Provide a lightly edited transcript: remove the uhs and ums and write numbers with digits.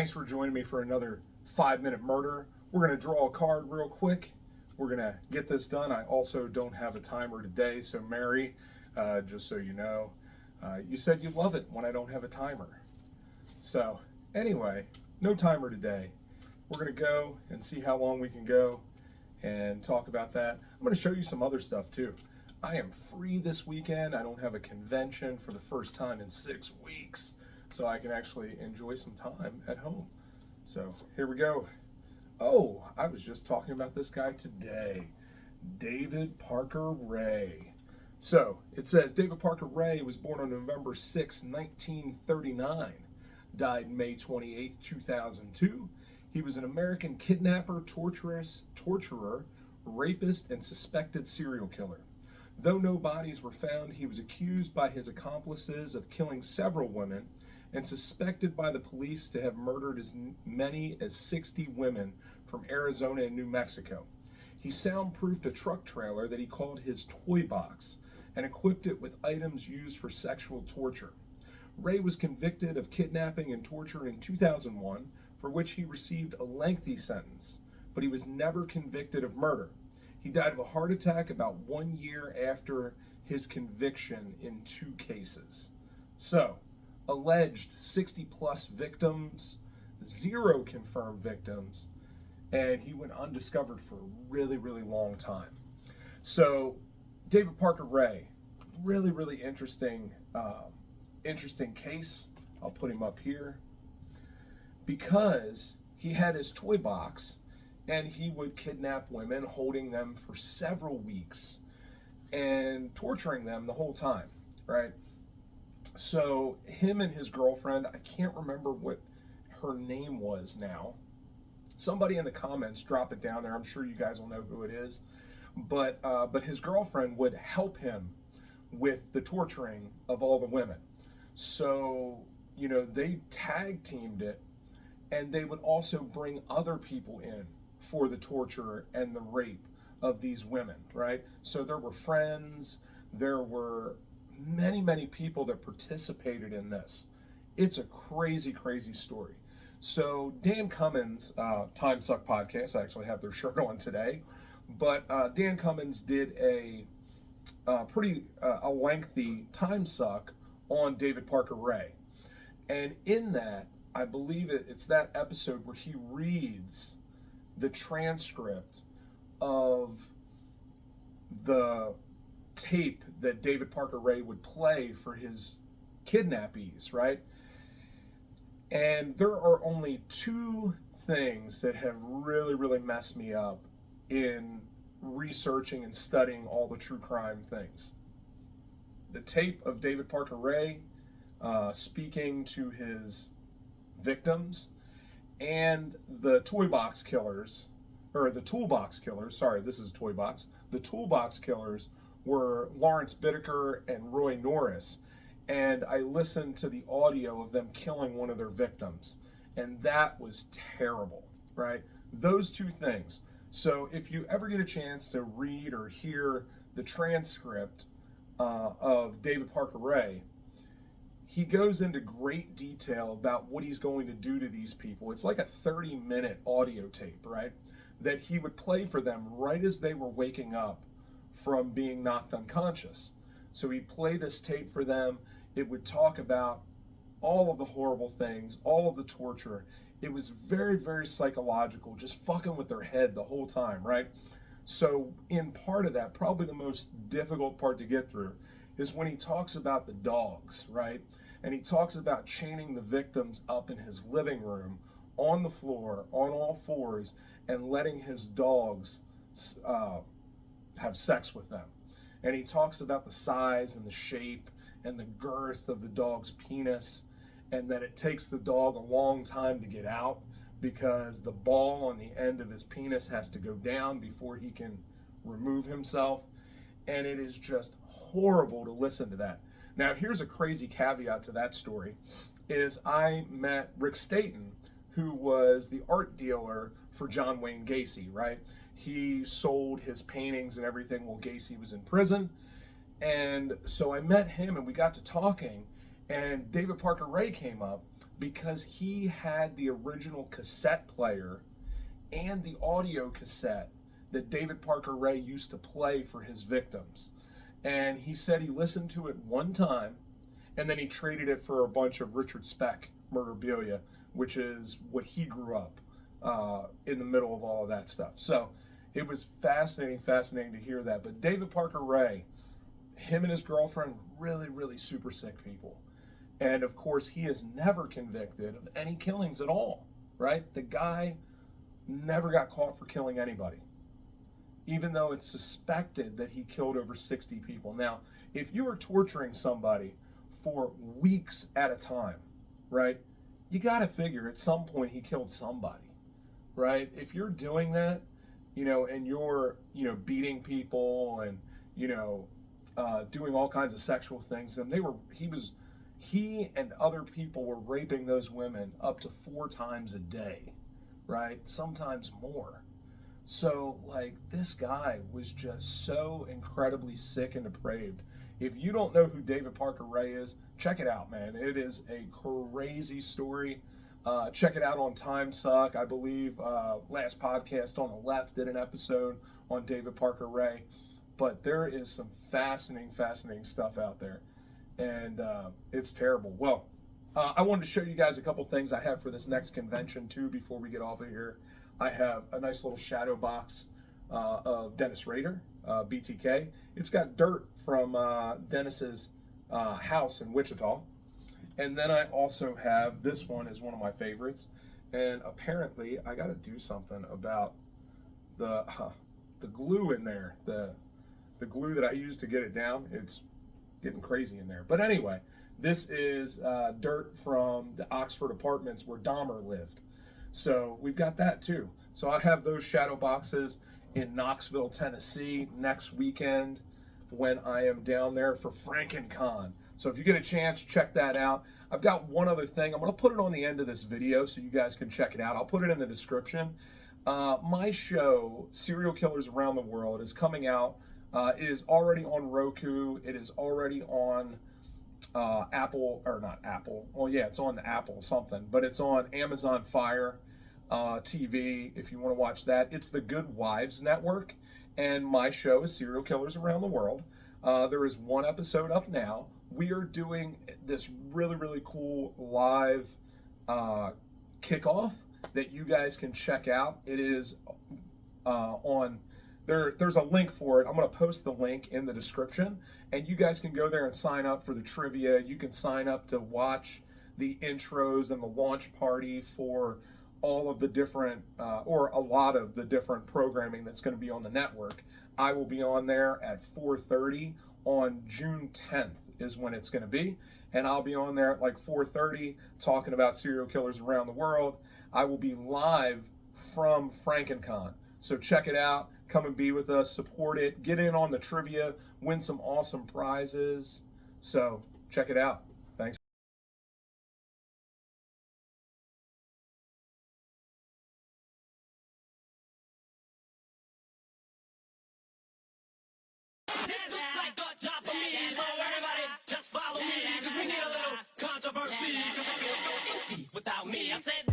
Thanks for joining me for another 5-minute murder. We're going to draw a card real quick. We're going to get this done. I also don't have a timer today, so Mary, just so you know, you said you love it when I don't have a timer. So anyway, no timer today. We're going to go and see how long we can go and talk about that. I'm going to show you some other stuff too. I am free this weekend. I don't have a convention for the first time in 6 weeks, so I can actually enjoy some time at home. So here we go. Oh, I was just talking about this guy today, David Parker Ray. So it says David Parker Ray was born on November 6, 1939, died May 28, 2002. He was an American kidnapper, torturer, rapist, and suspected serial killer. Though no bodies were found, he was accused by his accomplices of killing several women and suspected by the police to have murdered as many as 60 women from Arizona and New Mexico. He soundproofed a truck trailer that he called his toy box and equipped it with items used for sexual torture. Ray was convicted of kidnapping and torture in 2001, for which he received a lengthy sentence, but he was never convicted of murder. He died of a heart attack about 1 year after his conviction in 2 cases. So, alleged 60 plus victims, 0 confirmed victims, and he went undiscovered for a really, really long time. So, David Parker Ray, really interesting, interesting case. I'll put him up here because he had his toy box and he would kidnap women, holding them for several weeks and torturing them the whole time, right? So him and his girlfriend, I can't remember what her name was now. Somebody in the comments, drop it down there. I'm sure you guys will know who it is. But his girlfriend would help him with the torturing of all the women. So, you know, they tag teamed it, and they would also bring other people in for the torture and the rape of these women, right? So there were friends, there were many people that participated in this. It's a crazy story. So Dan Cummins, Time Suck Podcast, I actually have their shirt on today, but Dan Cummins did a lengthy Time Suck on David Parker Ray. And in that, I believe it's that episode where he reads the transcript of the tape that David Parker Ray would play for his kidnappees, right? And there are only 2 things that have really messed me up in researching and studying all the true crime things. The tape of David Parker Ray speaking to his victims, and the toolbox killers, sorry, this is Toy Box. The toolbox killers were Lawrence Bittaker and Roy Norris, and I listened to the audio of them killing one of their victims, and that was terrible, right? Those 2 things. So if you ever get a chance to read or hear the transcript of David Parker Ray, he goes into great detail about what he's going to do to these people. It's like a 30-minute audio tape, right? That he would play for them right as they were waking up from being knocked unconscious. So he'd play this tape for them. It would talk about all of the horrible things, all of the torture. It was very psychological, just fucking with their head the whole time, right? So in part of that, probably the most difficult part to get through is when he talks about the dogs, right? And he talks about chaining the victims up in his living room on the floor, on all fours, and letting his dogs have sex with them. And he talks about the size and the shape and the girth of the dog's penis, and that it takes the dog a long time to get out because the ball on the end of his penis has to go down before he can remove himself. And it is just horrible to listen to that. Now, here's a crazy caveat to that story, is I met Rick Staten, who was the art dealer for John Wayne Gacy, right? He sold his paintings and everything while Gacy was in prison. And so I met him and we got to talking, And David Parker Ray came up because he had the original cassette player and the audio cassette that David Parker Ray used to play for his victims. And he said he listened to it one time and then he traded it for a bunch of Richard Speck memorabilia, which is what he grew up in the middle of all of that stuff. So it was fascinating to hear that. But David Parker Ray, him and his girlfriend, really super sick people. And of course, he is never convicted of any killings at all, right? The guy never got caught for killing anybody, even though it's suspected that he killed over 60 people. Now, if you are torturing somebody for weeks at a time, right, you got to figure at some point he killed somebody, right? If you're doing that, you know, and you're, you know, beating people and, you know, doing all kinds of sexual things, and he and other people were raping those women up to 4 times a day, right? Sometimes more. So, like, this guy was just so incredibly sick and depraved. If you don't know who David Parker Ray is, check it out, man. It is a crazy story. Check it out on Time Suck. I believe last podcast on the left did an episode on David Parker Ray. But there is some fascinating stuff out there. And it's terrible. Well, I wanted to show you guys a couple things I have for this next convention, too, before we get off of here. I have a nice little shadow box of Dennis Rader, BTK. It's got dirt from Dennis's house in Wichita. And then I also have, this one is one of my favorites. And apparently, I got to do something about the glue in there. The glue that I used to get it down, it's getting crazy in there. But anyway, this is dirt from the Oxford Apartments where Dahmer lived. So we've got that too. So I have those shadow boxes in Knoxville, Tennessee next weekend when I am down there for FrankenCon. So if you get a chance, check that out. I've got one other thing. I'm going to put it on the end of this video so you guys can check it out. I'll put it in the description. My show, Serial Killers Around the World, is coming out. It is already on Roku. It is already on Apple, or not Apple. Well, yeah, it's on the Apple something, but it's on Amazon Fire TV if you want to watch that. It's the Good Wives Network, and my show is Serial Killers Around the World. There is one episode up now. We are doing this really cool live kickoff that you guys can check out. It is on there's a link for it. I'm going to post the link in the description, and you guys can go there and sign up for the trivia. You can sign up to watch the intros and the launch party for all of the different, or a lot of the different programming that's going to be on the network. I will be on there at 4:30 on June 10th is when it's going to be, and I'll be on there at like 4:30 talking about serial killers around the world. I will be live from FrankenCon, so check it out. Come and be with us, support it, get in on the trivia, win some awesome prizes. So check it out. Thanks. This looks like the job for me, so everybody just follow me, 'cause we need a little controversy, 'cause it feels so empty without me. I said